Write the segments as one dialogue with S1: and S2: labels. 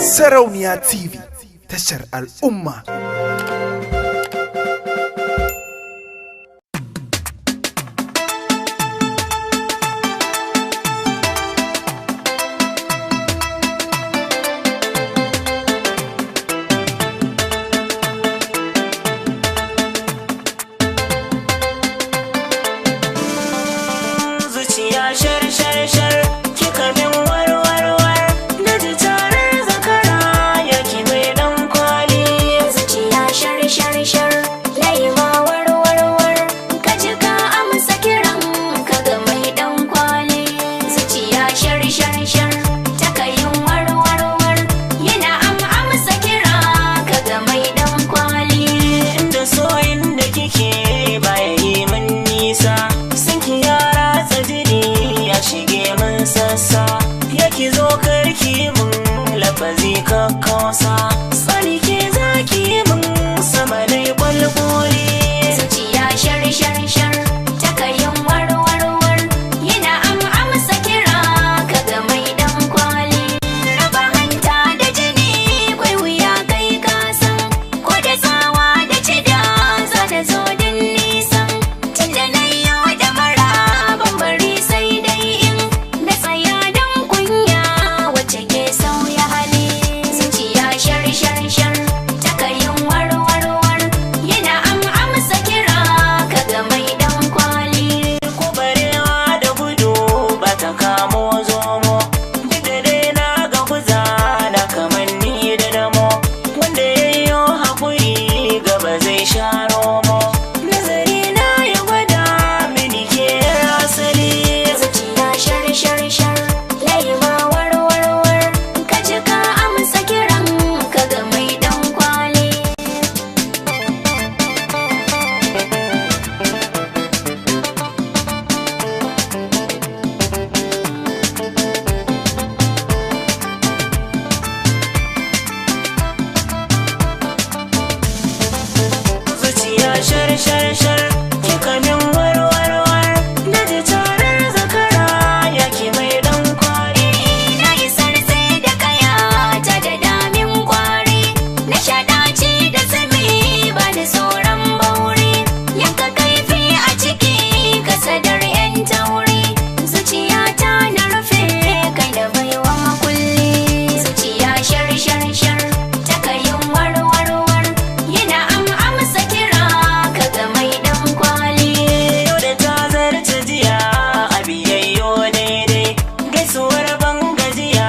S1: Sarauniya TV, tashar al'umma.
S2: Zuciya shar shar shar kika min warwarwar na ji tarar zakara yaki mai dan kwali.
S3: Zuciya shar shar shar laima warwarwar ka ji ka amsa kiran ka ga mai dan kwali. Zuciya shar shar shar ta kayin warwarwar yana amsa kira ka ga mai dan kwali.
S2: Inda soyin da kike baya yi min nisa, sun ki yara jini ya shige min sassa, yake zo karki mun lafazi kakkausa, tsari ke zaki mun sama dai kwalkwali.
S3: Zuciya shar shar shar ta kayin warwarwar yana amsa kira ka ga mai dan kwali. Raba hanta da jini kwai wuya kai kasan, ko da tsawa da cida za ta zo din nisan. Tunda na yau da mara bambari sai dai in na tsaya dan kunya wacce ke sauya hali. Zuciya shar shar shar ta kayin warwarwar yana amsa kira ka ga mai dan kwali.
S2: Ko barewa da gudu ba ta kamo zomo, duk da dai na ga kuza na kamanni da damo, wanda ya yi haƙuri gaba zai sha romo. Nazari na ya gwada mini ke asali.
S3: Zuciya shar shar shar laima warwarwar ka ji ka amsa kiran ka ga mai dan kwali.
S2: Zuciya shar shar shar kika min warwarwar na ji tarar zakara yaki mai dan kwali.
S3: Na yi sarse da kaya ta da damin kwari, na sha ɗaci da tsimi ba da sauran bauri. Yanka kaifi a ciki kasadar yan tauri, zuciya ta na rufe kai da baiwa makulli. Zuciya shar shar shar ta kayin warwarwar yana amsa kira ka ga mai dan kwali.
S2: Yau da ta zarta jiya a biyayyo daidai, gaisuwar ban gajiya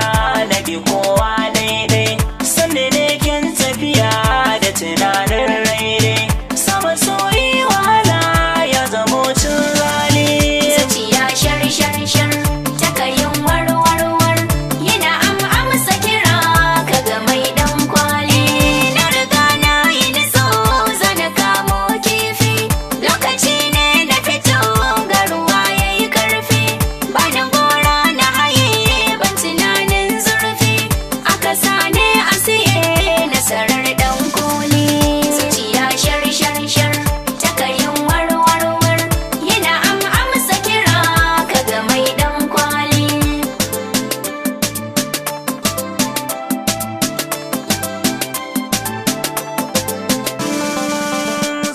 S2: na bi kowa daidai, sanda ne kyan tafiya da tunanin raidai, sama soyi wahala ya zamo cin rani.
S3: Zuciya shar shar shar ta kayin warwarwar yana amsa kira ka ga mai dan kwali. Na riga na yi nitso zana kamo kifi, lokaci ne na fito ga ruwa yayi karfi. Ba da gora na haye ban tunanin zurfi, aka sane a siye nasarar dan koli. Zuciya shar shar shar ta kayin warwarwar yana amsa kira ka ga mai dan kwali.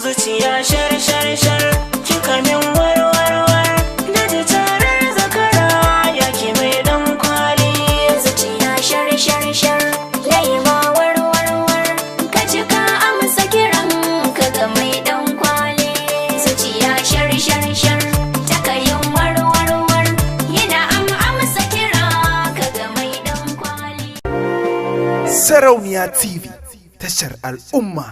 S2: Zuciya shar shar shar kika min warwarwar na ji tarar zakara yaki mai dan kwali.
S3: Zuciya shar shar shar laima warwarwar ka ji ka amsa kiran ka ga mai dan kwali. Zuciya shar shar shar ta kayin warwarwar yana amsa kira ka ga mai dan kwali.
S1: Sarauniya TV, tashar al'umma.